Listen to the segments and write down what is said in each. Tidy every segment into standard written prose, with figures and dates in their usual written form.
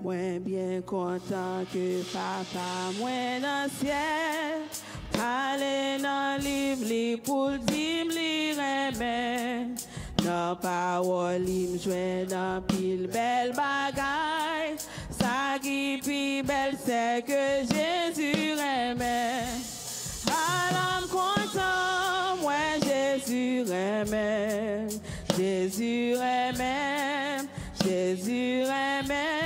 Moi bien content que papa moi dans ciel. Allez dans livre li pour dire li remet. Dans parole li m'joint dans pile belle bagaille. Ça qui plus belle c'est que Jésus remet. Alors content moi Jésus remet. Jésus remet. Jésus remet.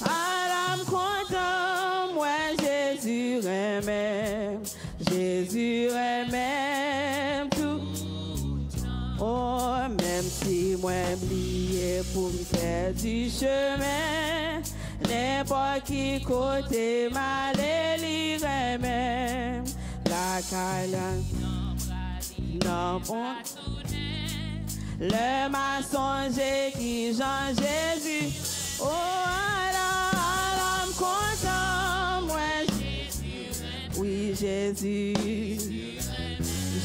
Alors content moi Jésus remet. Jésus remet tout. Oh, même si moi oublié pour me faire du chemin, n'importe qui côté mal li remet. La caille, non bon. Le mensonge qui Jean Jésus. Oh, alors content moi. Oui, Jésus.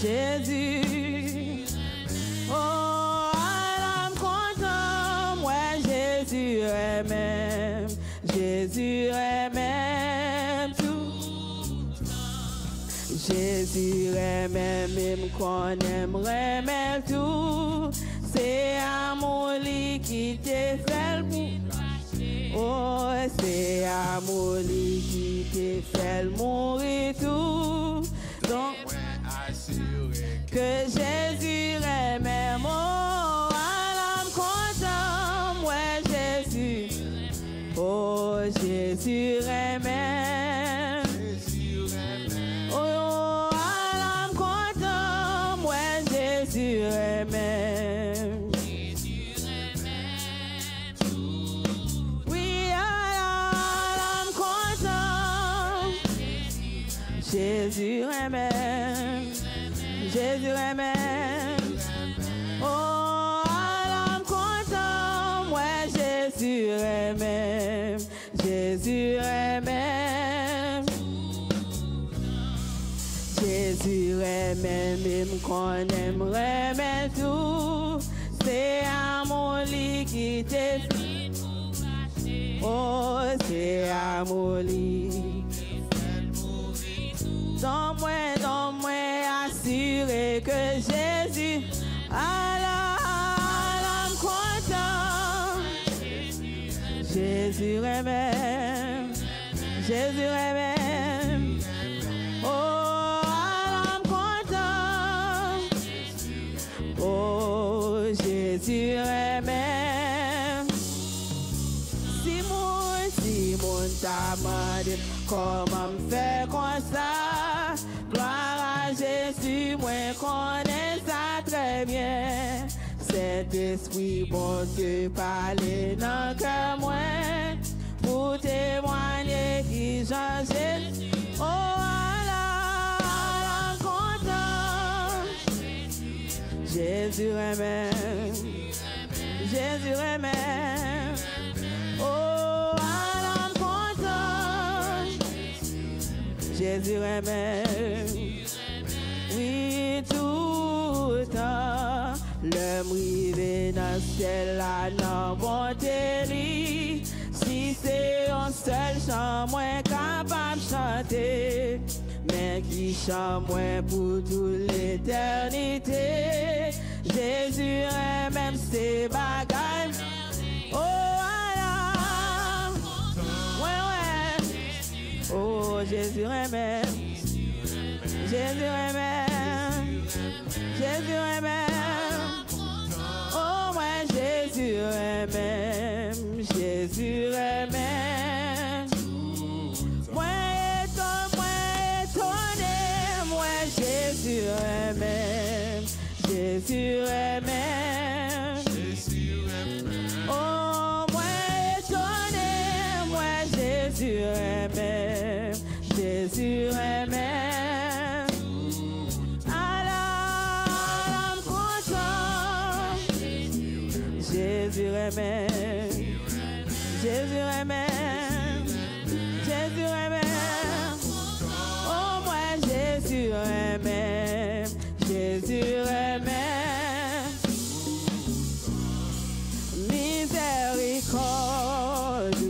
Jésus. Oh, alors content moi. Jésus aime. Jésus aime tout. Jésus aime, même qu'on aimerait tout. C'est amour qui te fait le oh, c'est amour qui te fait mourir tout. Donc, que Jésus aime, oh, alors content, moi Jésus. Oh, Jésus aime. Oh, alors content, moi Jésus aime. Jésus aime, Jésus aime. Oh, alors content, moi Jésus aime, Jésus aime. Jésus aime, même qu'on aimerait tout. C'est amour qui te fait. Oh, c'est amour Donne-moi assurer que Jésus, alors content. Jésus aime, Jésus aime. Oh, alors content. Oh, Jésus aime. Simon t'a demandé comment me faire comme ça. Gloire à Jésus, moi connais ça très bien. Cet esprit bon Dieu parler dans le cœur moi pour témoigner qui Jean Jésus. Oh, alors content. Jésus aime, Jésus aime. Oh, alors content. Jésus aime. Oui, tout le temps. L'homme rivé dans le ciel, la non bonté. Si c'est un seul chant, moins capable de chanter. Mais qui chante moins pour toute l'éternité. Jésus aime même ses bagailles. Oh, alors. Ouais. Oh, Jésus aime. Jésus aime. Jésus aime. Oh, moi, Jésus aime. Jésus aime. Moi, étonné, moi, Jésus aime. Jésus aime. Oh, moi, étonné, moi, Jésus aime. Jésus aime. Jésus aime, Jésus aime, Jésus aime. Oh, moi, Jésus aime, Jésus aime. Miséricorde,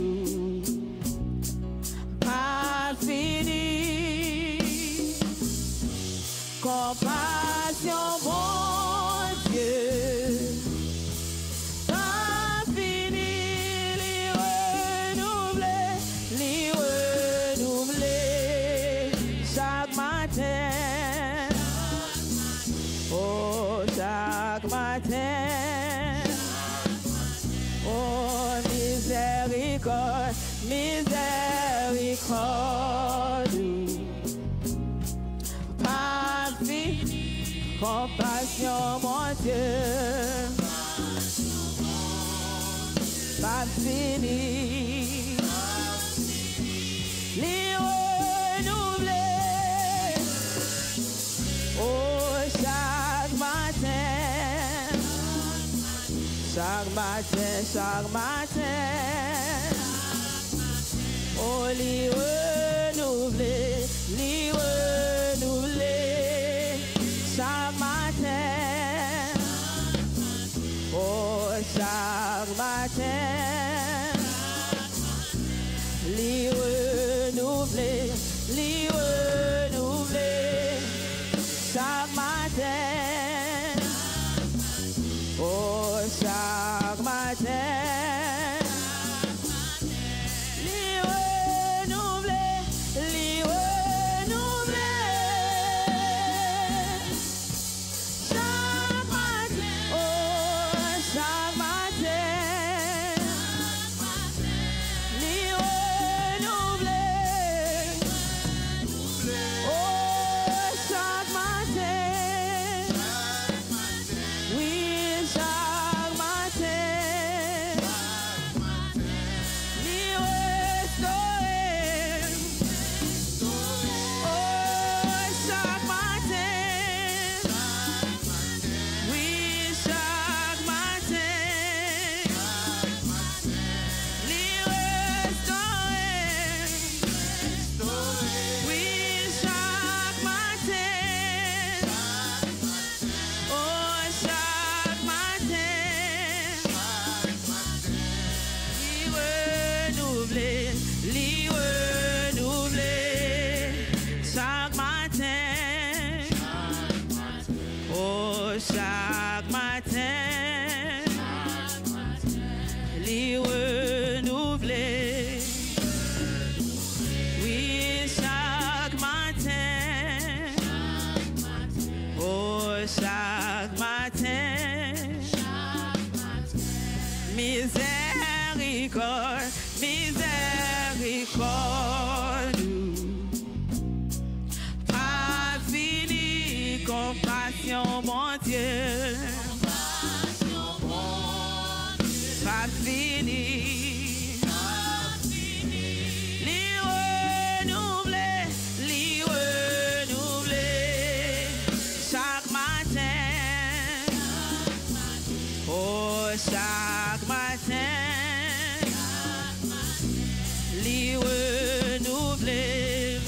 miséricorde, miséricorde. Pas fini, compassion, mon Dieu. Pas fini, les renouveler. Oh, chaque matin, chaque matin, chaque matin. Oh, les renouveler, les renouveler. Chaque matin, oh, chaque matin. Les renouveler, les renouveler. Chaque matin, oh, chaque matin. Les renouveler, les renouveler. Chaque matin, oh, chaque matin. Les renouveler, oh, chaque matin. Oui, chaque matin. Les restaurer, oh, chaque matin. Oui, chaque matin. Les restaurer, oui, chaque matin. Oh, chaque matin. Les renouveler, les renouveler. Chaque matin. Oh, chaque matin. Les renouveler. Oui, chaque matin. Oh, chaque matin. Miséricorde, miséricorde. Pas fini, compassion, mon Dieu. Pas fini. Les renouveler, les renouveler. Chaque matin. Oh, chaque matin. Les renouveler.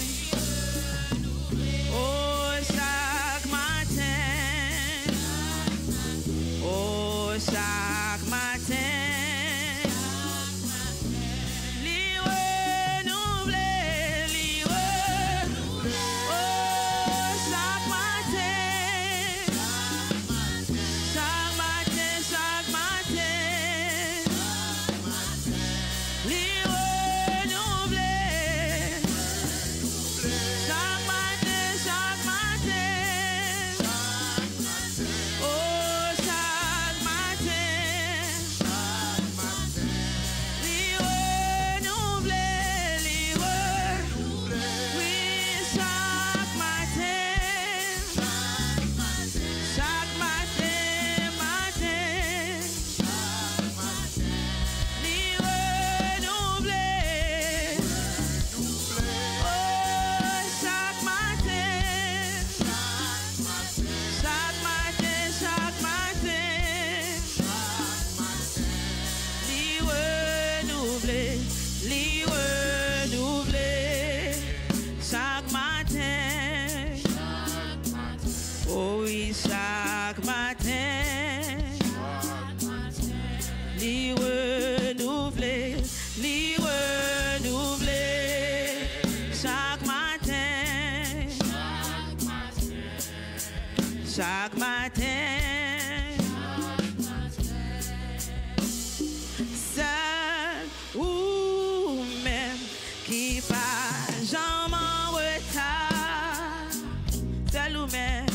Oh, chaque matin. Oh, chaque matin. Les renouveler, les renouveler. Oh, chaque matin. Chaque matin, chaque matin. Les renouveler. Chaque matin, chaque matin. Oh, chaque matin. Les renouveler, les renouveler. Oui, chaque matin. Chaque matin, matin. Les renouveler. Oh, chaque matin. Chaque matin, chaque matin. Les renouveler, les renouveler. Chaque matin. Oh oui, chaque matin. Les renouveler, les renouveler. Chaque matin. Chaque matin. Seul ou même qui pas jamais en retard. Seul ou même.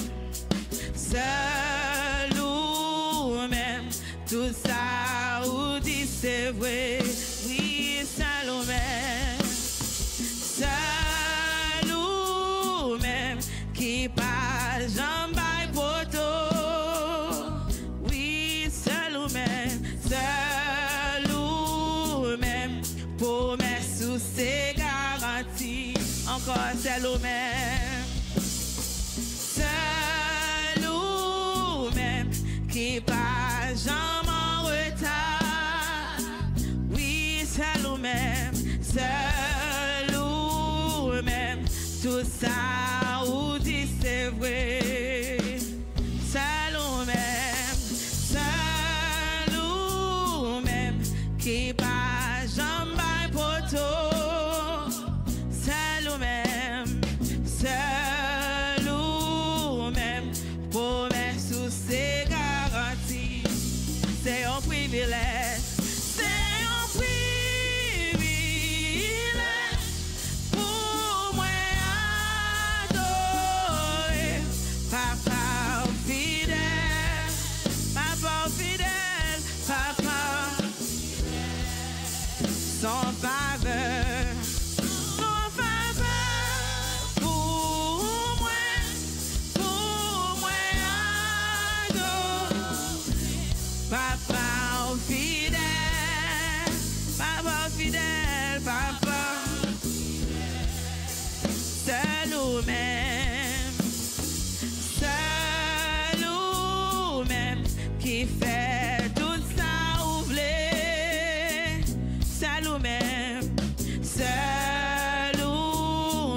Seul ou même. Tout ça ou dit c'est vrai. Oui, seul promesse ou c'est garanti. Encore seul ou même. Seul ou même qui pas jamais en retard. Oui, seul ou même. Seul ou même. Tout ça ou dit c'est vrai. Seul ou même. Seul ou même qui pas jamais poteau. Seul ou même. Seul ou même. Promesse ou c'est garanti. C'est un privilège. C'est un privilège pour moi adorer. Papa fidèle, papa fidèle, papa sans faveur. Sans faveur pour moi adorer. Papa fidèle, papa. Seul ou même, qui fait tout ça ouvler. Seul ou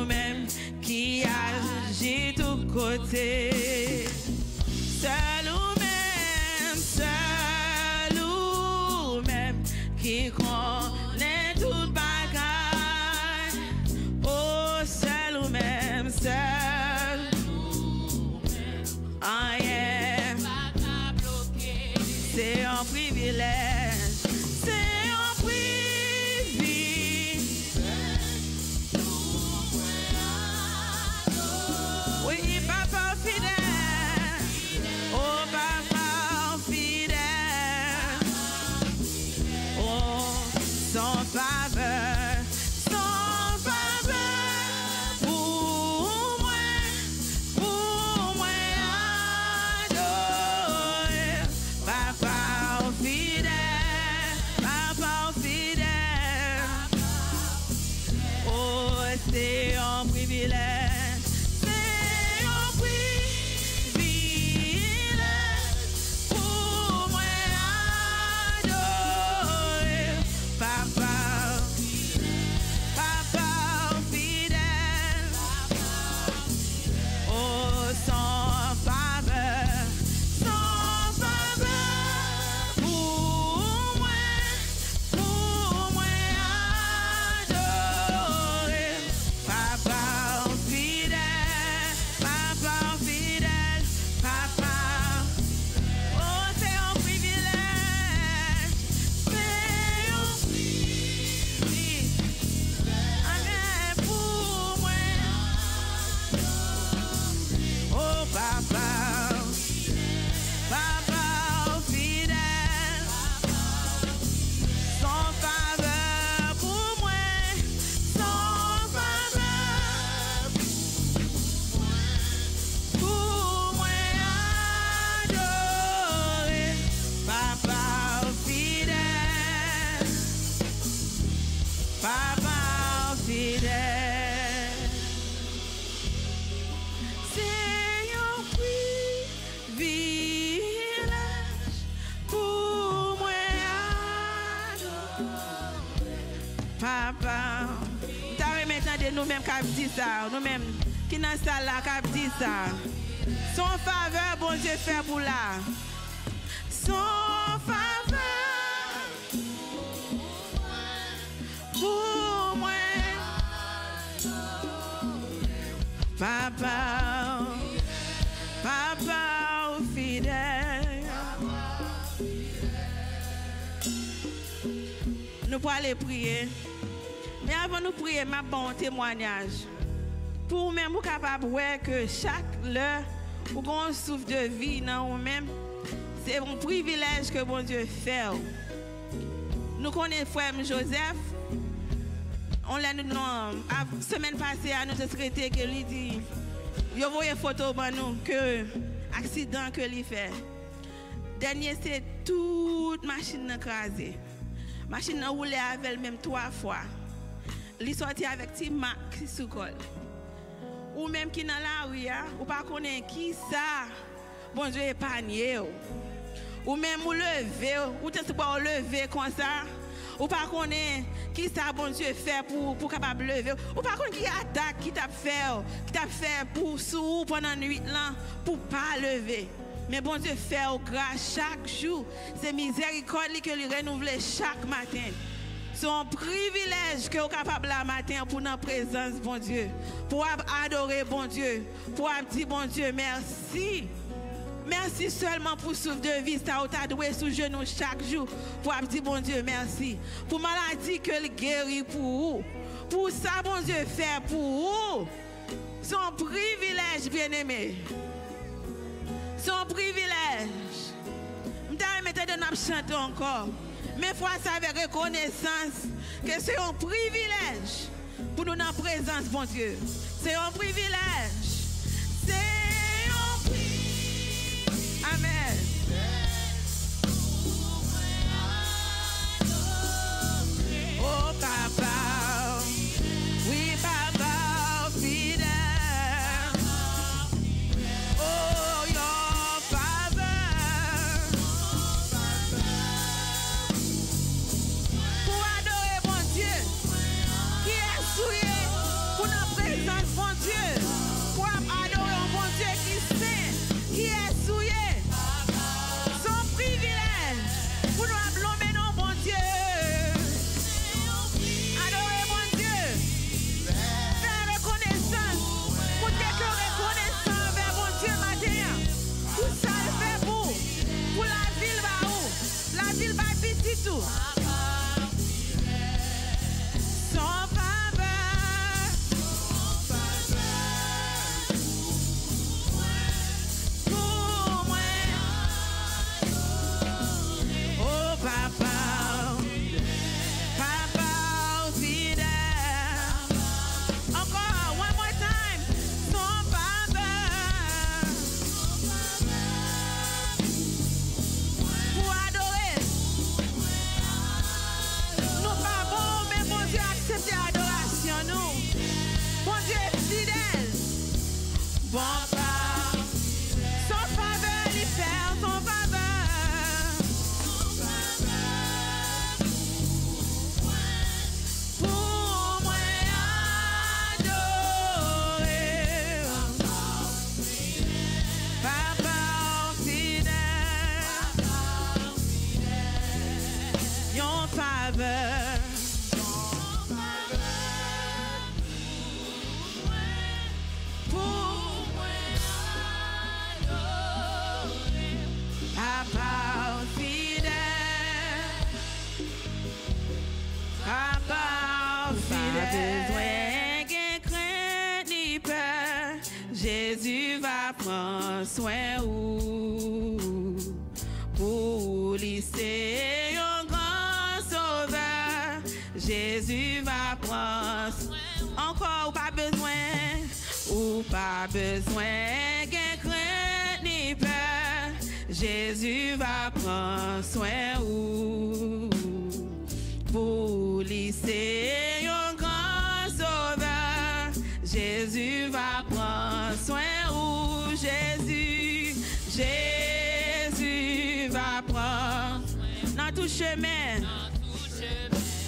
même, qui agit tout côté. Seul ou même, qui connaît tout bagaille. Oh, seul ou même, ah yeah. C'est un privilège. C'est un privilège. Oui, papa fidèle. Oh, papa fidèle. Oh, sans faveur. Sans faveur. Pour moi adorer. Papa fidèle. Oh, c'est un privilège. C'est un privilège pour moi adorer. Papa fidèle. Oh, sans faveur. Sans faveur pour moi adorer. Papa fidèle, papa. Oh, c'est un privilège. C'est un privilège. Amen pour moi. Oh, papa fidèle. Sans faveur pour moi. Sans faveur pour moi adorer. Papa fidèle. C'est un privilège pour moi adorer. Papa, t'as maintenant de nous-mêmes qui dit ça, nous-mêmes qui dans la salle là qui dit ça. Son faveur, bon Dieu fait pour là. Son faveur pour moi. Papa fidèle. Nous pouvons aller prier. Mais avant de prier, ma bon témoignage. Pour même vous capable de voir que chaque l'heure où on souffle de vie dans nous-mêmes, c'est un privilège que bon Dieu fait. Nous connaissons frère Joseph. On l'a nous la semaine passée à notre secrétaire que lui dit, il a envoyé une photo pour nous que accident que lui fait. Dernier c'est toute machine écrasée. Machine a roulé avec elle même 3 fois. il sorti avec petit Mac sous col. Ou même qui dans la rue, ou pas connaît qui ça, bon Dieu épargné. Ou même ou lever, ou tu pas lever comme ça, ou pas connaît qui ça bon Dieu fait pour capable lever, ou pas connaît qui attaque qui t'a fait pour sous pendant nuit là pour pas lever. Mais bon Dieu fait au grâce chaque jour, c'est miséricorde que lui renouvelle chaque matin. C'est un privilège que vous êtes capable la matin pour notre présence, bon Dieu. Pour adorer, bon Dieu. Pour dire, bon Dieu, merci. Merci seulement pour souffle de vie, ça vous adoué sous genou chaque jour. Pour dire, bon Dieu, merci. Pour maladie que le guérit pour vous. Pour ça, bon Dieu, fait pour vous. C'est un privilège, bien-aimé. C'est un privilège. Je vais mettre de nous chanter encore. Mais il faut savoir reconnaissance que c'est un privilège pour nous dans la présence, bon Dieu. C'est un privilège. C'est un privilège. Amen. Oh papa, oui papa, fidèle. Oh your favor. Pour adorer mon Dieu, qui est souillé pour notre présence, bon Dieu. Pour adorer un bon Dieu qui saint, qui est souillé. Son privilège pour nous acclamer non bon Dieu. Adorer mon Dieu. Faire reconnaissance. Pour quelqu'un reconnaissant vers mon Dieu matin. Tout ça le fait pour la ville va où? La ville va petit tout. Son faveur. Pour moi. Oh papa. Papa fidèle. Encore, one more time. Son faveur. Pour adorer. Nous pas bon, mais bon Dieu accepte l'adoration, nous. Bon Dieu est fidèle. Bon papa. Son faveur, il fait son faveur. Pour moi adorer. Papa fidèle. Yon faveur. Pour moi adorer. Papa fidèle. Papa fidèle. Pas besoin de crainte ni peur. Jésus va prendre soin ou pour lisser un grand sauveur. Jésus va prendre soin. Encore ou pas besoin de crainte ni peur. Jésus va prendre soin ou pour lisser un grand sauveur. Jésus va prendre soin ou Jésus va prendre dans tout chemin.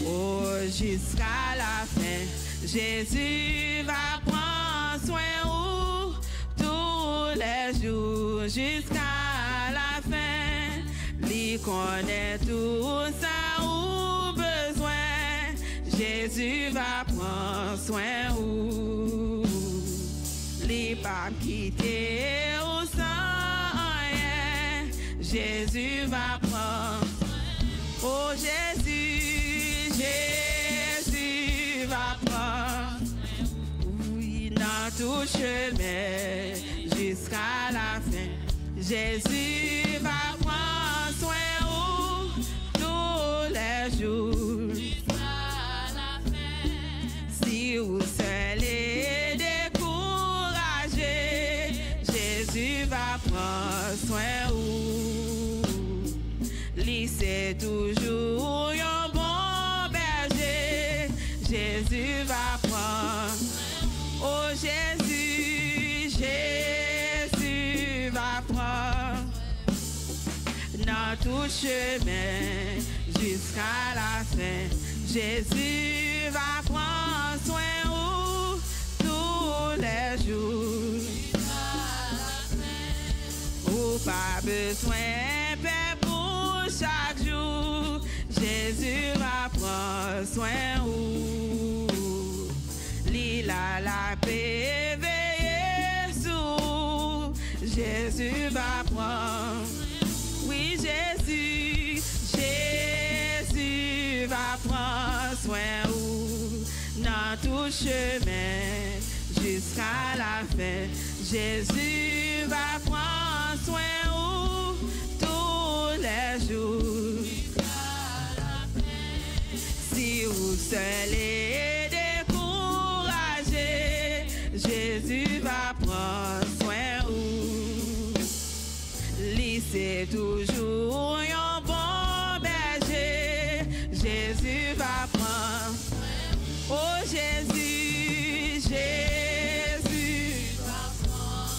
Oh, jusqu'à la fin, Jésus va prendre soin ou tous les jours jusqu'à la fin. Lui connaît tout ça ou besoin. Jésus va prendre soin ou lui pas quitter ou sans rien. Jésus va prendre. Oh Jésus, Jésus va prendre. Oui, dans tout chemin jusqu'à la fin. Jésus va prendre soin où tous les jours. Jusqu'à la fin. Si vous seul et découragé, Jésus va prendre soin où. Lui c'est toujours un bon berger. Jésus Jésus va prendre. Oh Jésus, Jésus va prendre. Dans tout chemin jusqu'à la fin, Jésus va prendre soin où tous les jours. Ou pas besoin paix pour chaque jour, Jésus va prendre soin où. Lila la paix veillée sous, Jésus va prendre. Oui, Jésus, Jésus va prendre soin où. Dans tout chemin jusqu'à la fin, Jésus va prendre soin où tous les jours. Si vous seul et découragé, Jésus va prendre soin où. C'est toujours un bon berger, Jésus va prendre. Oh Jésus, Jésus va prendre.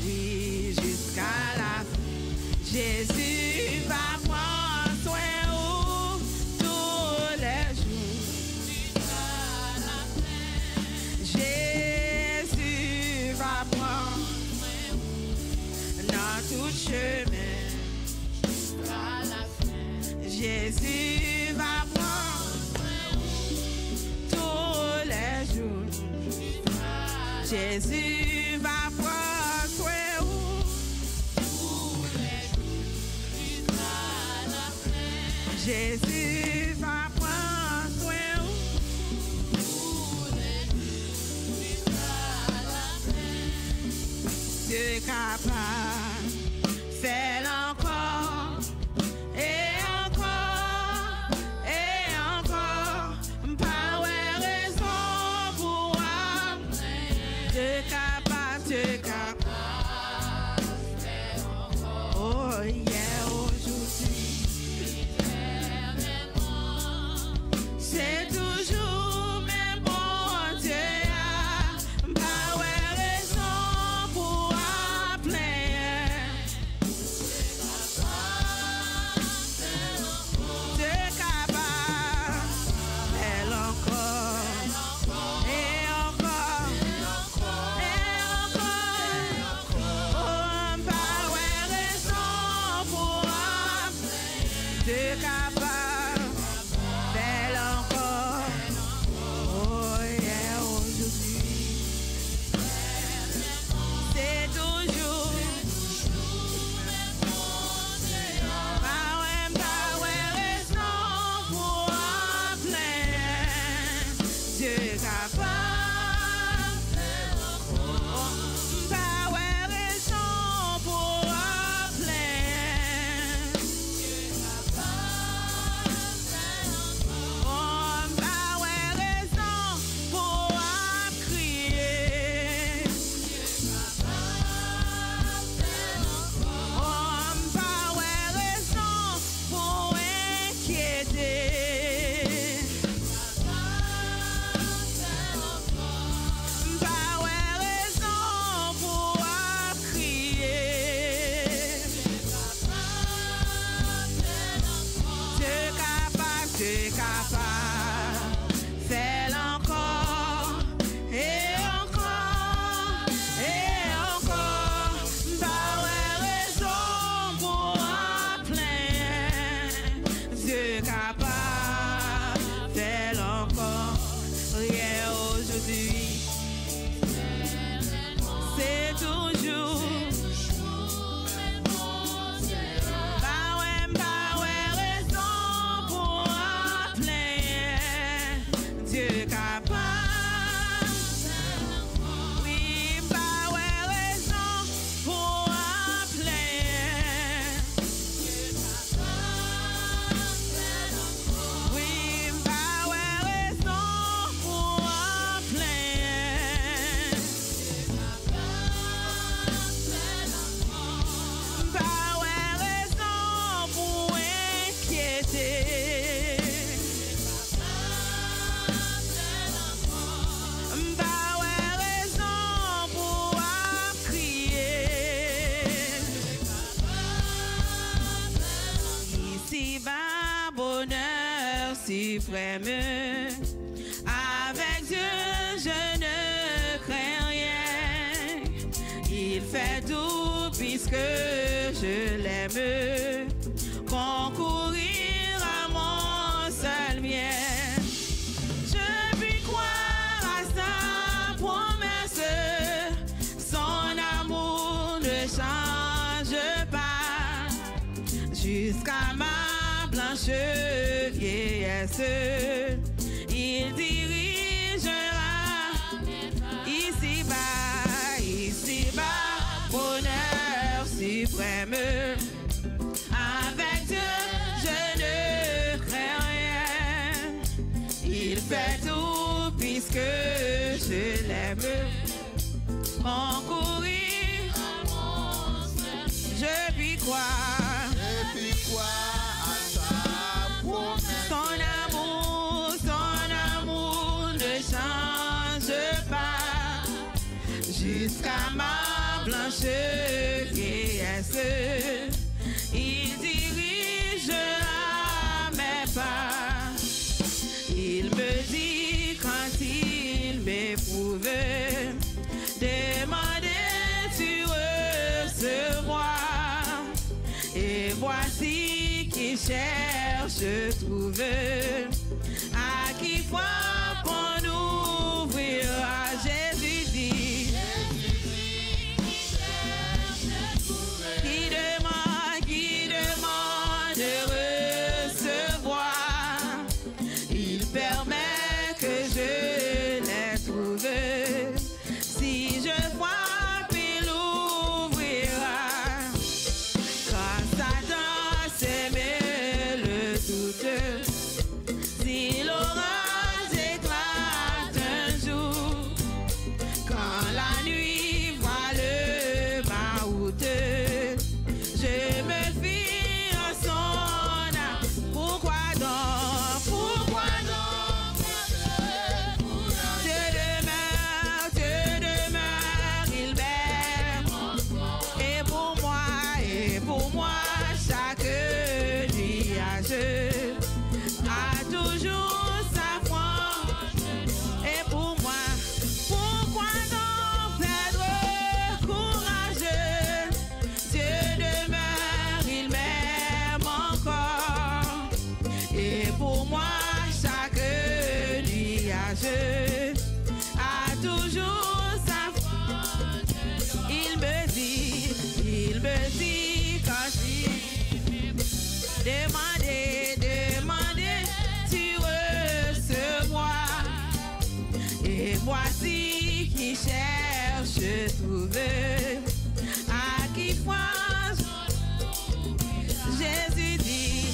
Oui, jusqu'à la fin, Jésus va prendre soin où tous les jours. Jusqu'à la fin, Jésus va prendre. Dans tout chemin jusqu'à la fin, Jésus va prendre tous les jours. Jésus va prendre soin tous les jours jusqu'à la fin. Jésus va prendre soin tous les jours jusqu'à la fin. Dieu est capable. Fais-le encore, et encore, et encore. Pas raison pour Dieu capable, Dieu capable. Oh yeah, aujourd'hui, c'est toujours même bon Dieu. Pas raison pour suprême. Avec Dieu, je ne crains rien. Il fait tout puisque je l'aime. Concourir à mon seul bien. Je puis croire à sa promesse. Son amour ne change pas. Jusqu'à ma blanche vieillesse, il dirigera ici-bas, bonheur suprême. Avec Dieu, je ne crains rien. Il fait tout puisque je l'aime. Concourir, je puis croire. Son amour ne change pas. Jusqu'à ma blanche vieillesse, il dirigera mes pas. Il me dit quand il m'éprouve, demandez, tu recevras. Et voici qui cherche, trouve. À qui frappe, on ouvrira. Jésus dit, qui demande de recevoir. Il permet que je les trouve. Si je frappe, il ouvrira. Quand Satan sème le doute, si l'orage éclate un jour, quand la nuit voile ma route, je me fie à son âme. Pourquoi donc Dieu demeure, il m'aime. Et pour moi, chaque nuage a toujours sa foi. Et pour moi, pourquoi donc perdre courage? Dieu demeure, il m'aime encore. Et pour moi, chaque nuage a toujours sa foi. Il me dit quand je demandez, tu recevras. Et voici qui cherche, trouve. À qui croire, Jésus dit,